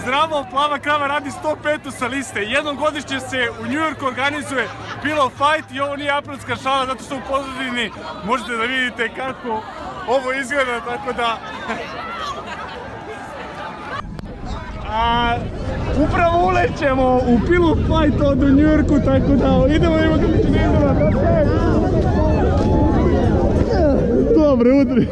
Zdravo, Plava krava radi 105. sa liste. Jednom godišnje se u New Yorku organizuje Pillow Fight i ovo nije aprilska šala zato što u pozadini možete da vidite kako ovo izgleda, tako da... Upravo ulećemo u Pillow Fight od u New Yorku, tako da idemo kako će ne idemo. Dobre, udri.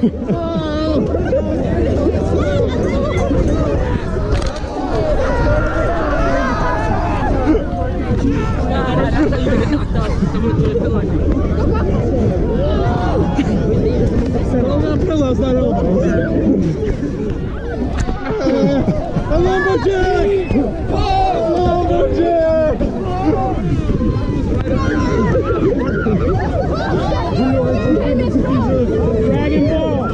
Lumberjack! Lumberjack! Dragon Ball!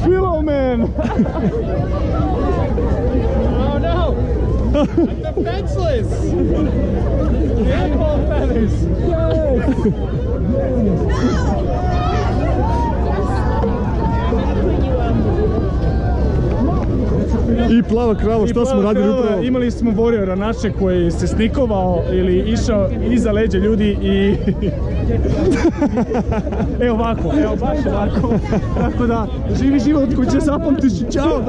Pillow man! Oh no! I'm defenseless! Animal feathers! I Plava krava, šta smo radili upravo? Imali smo Warriora naše koji se snikovao ili išao iza leđa ljudi i... Evo ovako, evo baš ovako. Tako da, živi život koji će zapamtiš. Ćao!